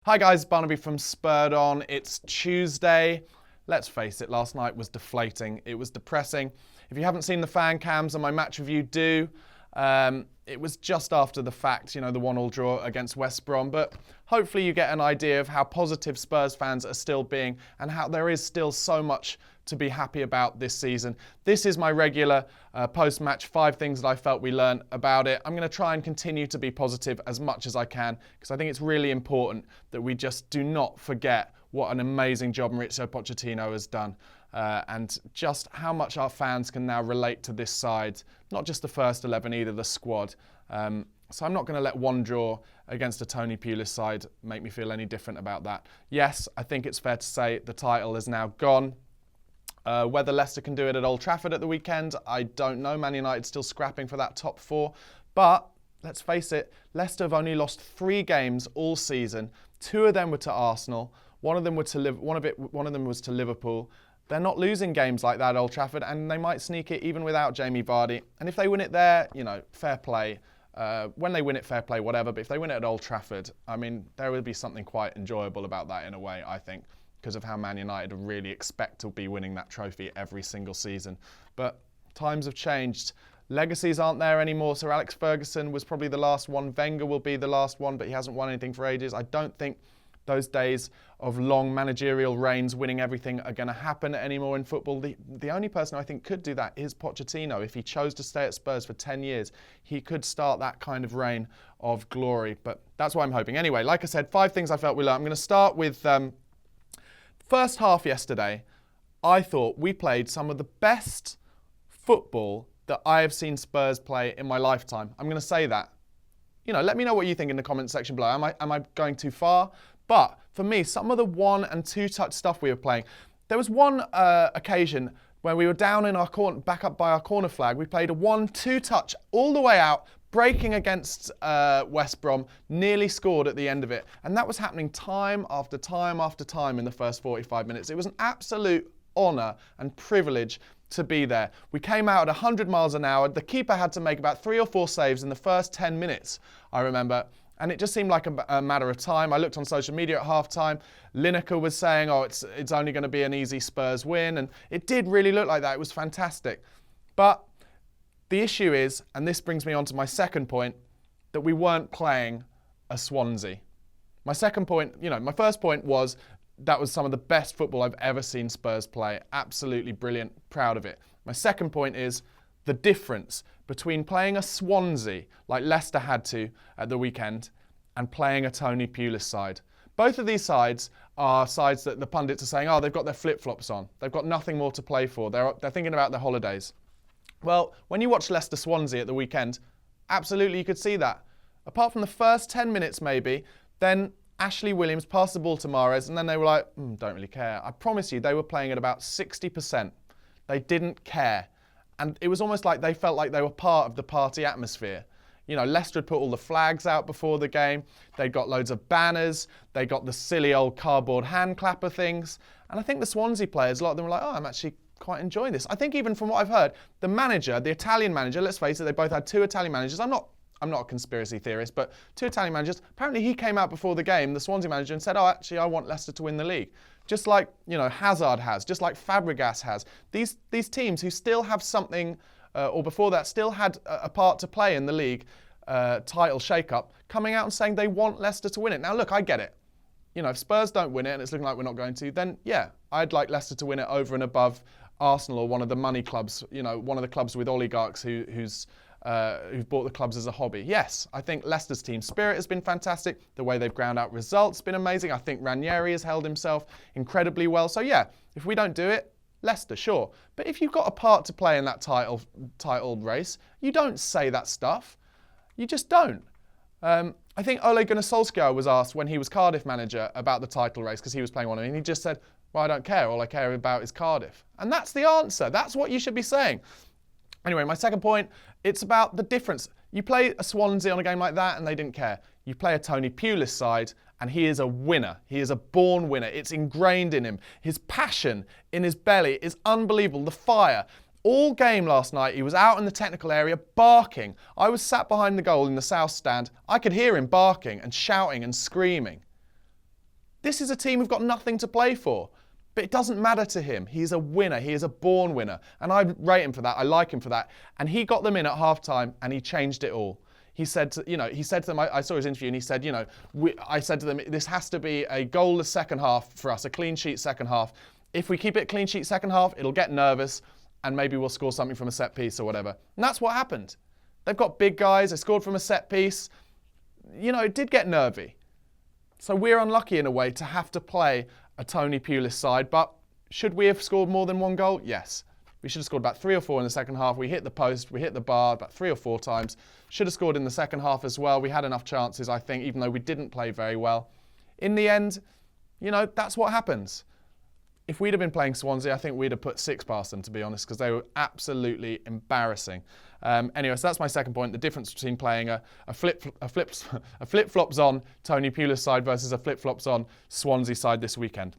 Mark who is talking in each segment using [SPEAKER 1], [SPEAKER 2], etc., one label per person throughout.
[SPEAKER 1] Hi guys, Barnaby from Spurred On. It's Tuesday. Let's face it, last night was deflating. It was depressing. If you haven't seen the fan cams on my match review, do. It was just after the fact, the 1-1 draw against West Brom, but hopefully you get an idea of how positive Spurs fans are still being and how there is still so much to be happy about this season. This is my regular post-match 5 things that I felt we learned about it. I'm going to try and continue to be positive as much as I can because I think it's really important that we just do not forget what an amazing job Mauricio Pochettino has done and just how much our fans can now relate to this side, not just the first 11 either, the squad. So I'm not going to let one draw against a Tony Pulis side make me feel any different about that. Yes, I think it's fair to say the title is now gone. Whether Leicester can do it at Old Trafford at the weekend, I don't know. Man United still scrapping for that top 4. But let's face it, Leicester have only lost 3 games all season. 2 of them were to Arsenal. One of them was to Liverpool. They're not losing games like that at Old Trafford, and they might sneak it even without Jamie Vardy. And if they win it there, fair play. When they win it, fair play, whatever. But if they win it at Old Trafford, I mean, there would be something quite enjoyable about that in a way, I think, because of how Man United really expect to be winning that trophy every single season. But times have changed. Legacies aren't there anymore. Sir Alex Ferguson was probably the last one. Wenger will be the last one, but he hasn't won anything for ages. I don't think those days of long managerial reigns winning everything are going to happen anymore in football. The only person I think could do that is Pochettino. If he chose to stay at Spurs for 10 years, he could start that kind of reign of glory. But that's what I'm hoping. Anyway, like I said, 5 things I felt we learned. I'm going to start with first half yesterday. I thought we played some of the best football that I have seen Spurs play in my lifetime. I'm going to say that. Let me know what you think in the comment section below. Am I going too far? But for me, some of the 1 and 2 touch stuff we were playing, there was one occasion when we were down in our corner, back up by our corner flag. We played a 1-2 touch all the way out, breaking against West Brom, nearly scored at the end of it. And that was happening time after time after time in the first 45 minutes. It was an absolute honour and privilege to be there. We came out at 100 miles an hour. The keeper had to make about 3 or 4 saves in the first 10 minutes, I remember. And it just seemed like a matter of time. I looked on social media at half-time. Lineker was saying, it's only going to be an easy Spurs win. And it did really look like that. It was fantastic. But the issue is, and this brings me on to my second point, that we weren't playing a Swansea. My second point, my first point was that was some of the best football I've ever seen Spurs play. Absolutely brilliant. Proud of it. My second point is the difference between playing a Swansea, like Leicester had to at the weekend, and playing a Tony Pulis side. Both of these sides are sides that the pundits are saying, they've got their flip-flops on. They've got nothing more to play for. They're thinking about their holidays. Well, when you watch Leicester-Swansea at the weekend, absolutely you could see that. Apart from the first 10 minutes maybe, then Ashley Williams passed the ball to Mahrez, and then they were like, don't really care. I promise you, they were playing at about 60%. They didn't care. And it was almost like they felt like they were part of the party atmosphere. Leicester had put all the flags out before the game. They got loads of banners. They got the silly old cardboard hand clapper things. And I think the Swansea players, a lot of them were like, I'm actually quite enjoying this. I think even from what I've heard, the manager, the Italian manager, let's face it, they both had 2 Italian managers. I'm not a conspiracy theorist, but 2 Italian managers. Apparently he came out before the game, the Swansea manager, and said, actually, I want Leicester to win the league. Just like, Hazard has, just like Fabregas has. These teams who still have something, or before that, still had a part to play in the league title shake-up, coming out and saying they want Leicester to win it. Now, look, I get it. If Spurs don't win it, and it's looking like we're not going to, then, yeah, I'd like Leicester to win it over and above Arsenal or one of the money clubs, one of the clubs with oligarchs who've bought the clubs as a hobby. Yes, I think Leicester's team spirit has been fantastic. The way they've ground out results has been amazing. I think Ranieri has held himself incredibly well. So yeah, if we don't do it, Leicester, sure. But if you've got a part to play in that title race, you don't say that stuff. You just don't. I think Ole Gunnar Solskjaer was asked when he was Cardiff manager about the title race because he was playing one of them, and he just said, I don't care. All I care about is Cardiff. And that's the answer. That's what you should be saying. Anyway, my second point, it's about the difference. You play a Swansea on a game like that and they didn't care. You play a Tony Pulis side and he is a winner. He is a born winner. It's ingrained in him. His passion in his belly is unbelievable. The fire. All game last night, he was out in the technical area barking. I was sat behind the goal in the south stand. I could hear him barking and shouting and screaming. This is a team who've got nothing to play for. But it doesn't matter to him. He's a winner. He is a born winner. And I rate him for that. I like him for that. And he got them in at halftime and he changed it all. He said to them, I saw his interview and he said, I said to them, this has to be a goalless second half for us, a clean sheet second half. If we keep it clean sheet second half, it'll get nervous and maybe we'll score something from a set piece or whatever. And that's what happened. They've got big guys. They scored from a set piece. It did get nervy. So we're unlucky in a way to have to play a Tony Pulis side, but should we have scored more than one goal? Yes. We should have scored about 3 or 4 in the second half. We hit the post, we hit the bar about 3 or 4 times. Should have scored in the second half as well. We had enough chances, I think, even though we didn't play very well. In the end, that's what happens. If we'd have been playing Swansea, I think we'd have put 6 past them, to be honest, because they were absolutely embarrassing. Anyway, so that's my second point, the difference between playing a flip-flops on Tony Pulis side versus a flip-flops on Swansea side this weekend.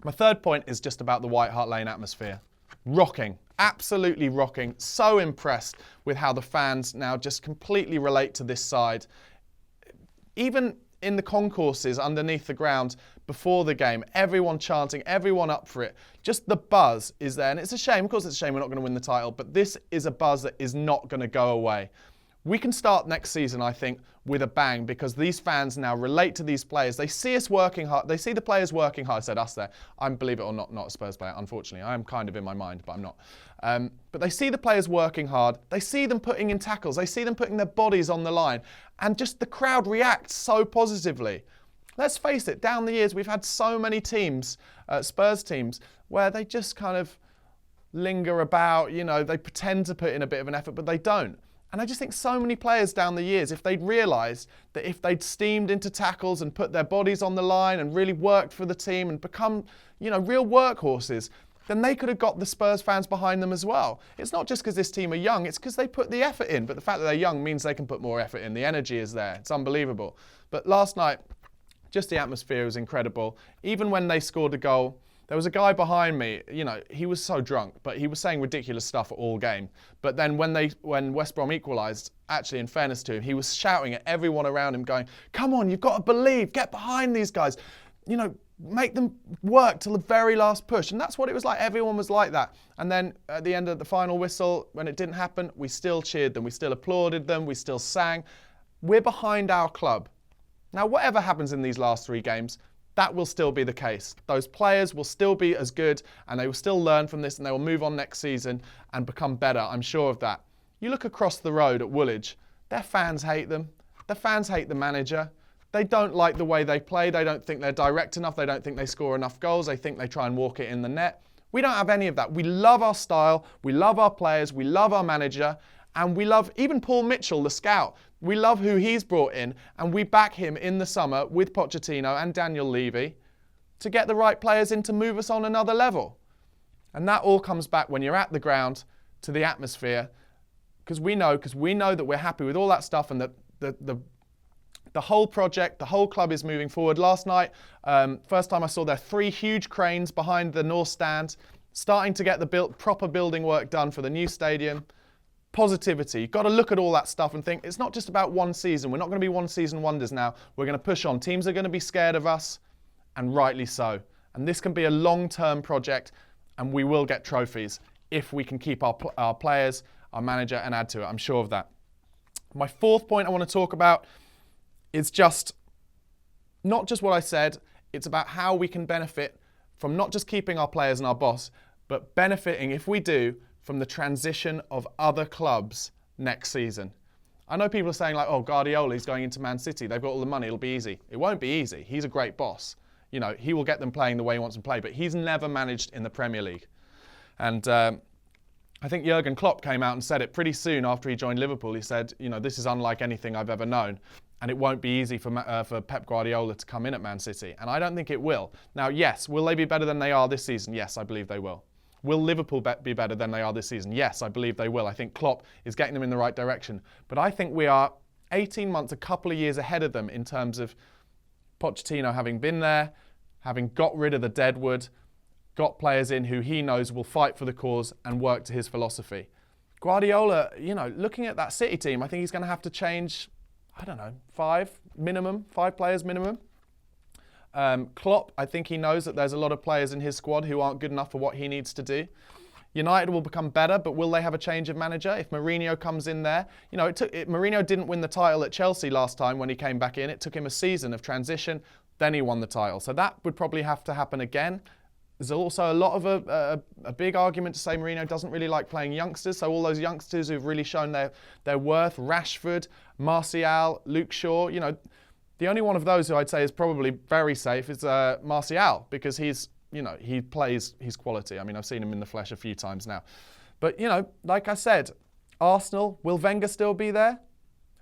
[SPEAKER 1] My third point is just about the White Hart Lane atmosphere. Rocking, absolutely rocking. So impressed with how the fans now just completely relate to this side. Even in the concourses underneath the ground before the game, everyone chanting, everyone up for it. Just the buzz is there. And it's a shame, of course it's a shame we're not going to win the title, but this is a buzz that is not going to go away. We can start next season, I think, with a bang because these fans now relate to these players. They see us working hard. They see the players working hard. I said us there. I'm, believe it or not a Spurs player, unfortunately. I am kind of in my mind, but I'm not. But they see the players working hard. They see them putting in tackles. They see them putting their bodies on the line. And just the crowd reacts so positively. Let's face it, down the years, we've had so many teams, Spurs teams, where they just kind of linger about, they pretend to put in a bit of an effort, but they don't. And I just think so many players down the years, if they'd realised that if they'd steamed into tackles and put their bodies on the line and really worked for the team and become, real workhorses, then they could have got the Spurs fans behind them as well. It's not just because this team are young, it's because they put the effort in. But the fact that they're young means they can put more effort in. The energy is there. It's unbelievable. But last night, just the atmosphere was incredible. Even when they scored a goal, there was a guy behind me, he was so drunk, but he was saying ridiculous stuff all game. But then when West Brom equalised, actually in fairness to him, he was shouting at everyone around him going, come on, you've got to believe, get behind these guys. Make them work till the very last push. And that's what it was like. Everyone was like that. And then at the end of the final whistle, when it didn't happen, we still cheered them. We still applauded them. We still sang. We're behind our club. Now, whatever happens in these last 3 games, that will still be the case. Those players will still be as good and they will still learn from this and they will move on next season and become better. I'm sure of that. You look across the road at Woolwich, their fans hate them. The fans hate the manager. They don't like the way they play. They don't think they're direct enough. They don't think they score enough goals. They think they try and walk it in the net. We don't have any of that. We love our style. We love our players. We love our manager. And we love even Paul Mitchell, the scout. We love who he's brought in. And we back him in the summer with Pochettino and Daniel Levy to get the right players in to move us on another level. And that all comes back when you're at the ground to the atmosphere. Because we know that we're happy with all that stuff and that the whole project, the whole club is moving forward. Last night, first time I saw there 3 huge cranes behind the North Stand, starting to get the proper building work done for the new stadium. Positivity. You've got to look at all that stuff and think, it's not just about one season. We're not going to be one season wonders now. We're going to push on. Teams are going to be scared of us, and rightly so. And this can be a long-term project, and we will get trophies if we can keep our players, our manager, and add to it. I'm sure of that. My 4th point I want to talk about is just not just what I said, it's about how we can benefit from not just keeping our players and our boss, but benefiting, if we do, from the transition of other clubs next season. I know people are saying like, oh, Guardiola's going into Man City. They've got all the money. It'll be easy. It won't be easy. He's a great boss. He will get them playing the way he wants them to play, but he's never managed in the Premier League. And I think Jurgen Klopp came out and said it pretty soon after he joined Liverpool. He said, this is unlike anything I've ever known. And it won't be easy for Pep Guardiola to come in at Man City. And I don't think it will. Now, yes, will they be better than they are this season? Yes, I believe they will. Will Liverpool be better than they are this season? Yes, I believe they will. I think Klopp is getting them in the right direction. But I think we are 18 months, a couple of years ahead of them in terms of Pochettino having been there, having got rid of the deadwood, got players in who he knows will fight for the cause and work to his philosophy. Guardiola, looking at that City team, I think he's going to have to change, 5 players minimum. Klopp, I think he knows that there's a lot of players in his squad who aren't good enough for what he needs to do. United will become better, but will they have a change of manager? If Mourinho comes in there, Mourinho didn't win the title at Chelsea last time when he came back in. It took him a season of transition, then he won the title. So that would probably have to happen again. There's also a lot of a big argument to say Mourinho doesn't really like playing youngsters. So all those youngsters who've really shown their worth, Rashford, Martial, Luke Shaw, the only one of those who I'd say is probably very safe is Martial, because he plays his quality. I mean, I've seen him in the flesh a few times now. But, like I said, Arsenal, will Wenger still be there?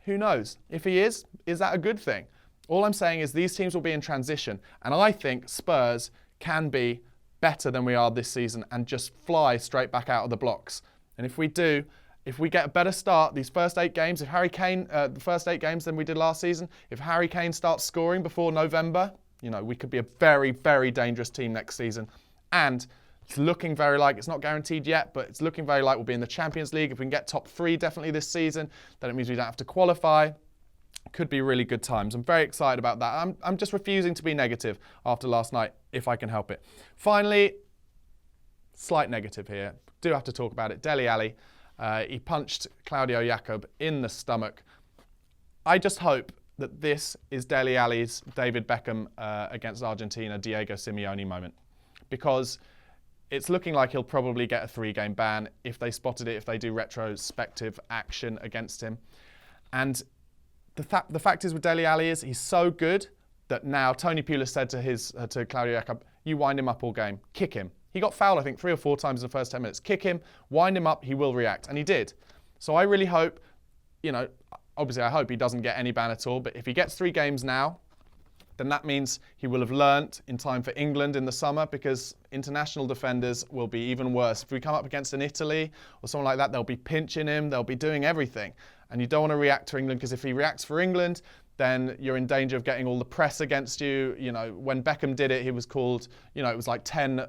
[SPEAKER 1] Who knows? If he is that a good thing? All I'm saying is these teams will be in transition. And I think Spurs can be better than we are this season and just fly straight back out of the blocks. And if we get a better start, these first 8 games, if Harry Kane, the first 8 games than we did last season, if Harry Kane starts scoring before November, we could be a very, very dangerous team next season. And it's looking very like, it's not guaranteed yet, but it's looking very like we'll be in the Champions League. If we can get top 3 definitely this season, then it means we don't have to qualify. Could be really good times. I'm very excited about that. I'm just refusing to be negative after last night, if I can help it. Finally, slight negative here. Do have to talk about it. Dele Alli, he punched Claudio Yacob in the stomach. I just hope that this is Dele Alli's David Beckham against Argentina, Diego Simeone moment, because it's looking like he'll probably get a 3-game ban if they spotted it, if they do retrospective action against him. And the fact is with Dele Alli is he's so good that now Tony Pulis said to Claudio Yacob, you wind him up all game, kick him. He got fouled, I think, 3 or 4 times in the first 10 minutes. Kick him, wind him up, he will react. And he did. So I really hope, obviously I hope he doesn't get any ban at all, but if he gets 3 games now, then that means he will have learnt in time for England in the summer, because international defenders will be even worse. If we come up against an Italy or someone like that, they'll be pinching him, they'll be doing everything. And you don't want to react to England, because if he reacts for England, then you're in danger of getting all the press against you. When Beckham did it, he was called, it was like 10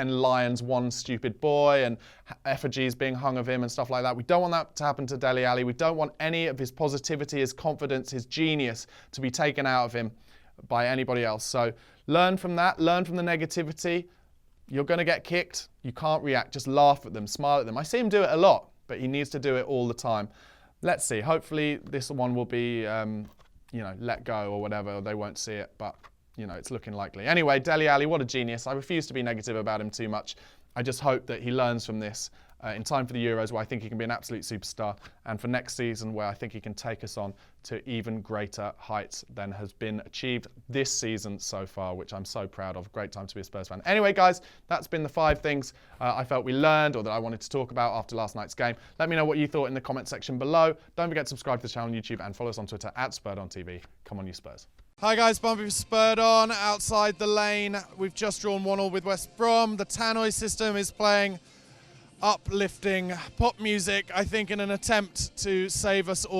[SPEAKER 1] lions, 1 stupid boy, and effigies being hung of him and stuff like that. We don't want that to happen to Dele Alli. We don't want any of his positivity, his confidence, his genius to be taken out of him by anybody else. So learn from that, learn from the negativity. You're going to get kicked. You can't react. Just laugh at them, smile at them. I see him do it a lot, but he needs to do it all the time. Let's see. Hopefully this one will be, let go or whatever. They won't see it, but, it's looking likely. Anyway, Dele Alli, what a genius. I refuse to be negative about him too much. I just hope that he learns from this in time for the Euros, where I think he can be an absolute superstar, and for next season, where I think he can take us on to even greater heights than has been achieved this season so far, which I'm so proud of. Great time to be a Spurs fan. Anyway, guys, that's been the 5 things I felt we learned, or that I wanted to talk about after last night's game. Let me know what you thought in the comment section below. Don't forget to subscribe to the channel on YouTube and follow us on Twitter @SpurredOnTV. Come on, you Spurs. Hi guys, Barnaby for Spurred On, outside the lane. We've just drawn 1-1 with West Brom. The tannoy system is playing uplifting pop music, I think, in an attempt to save us all.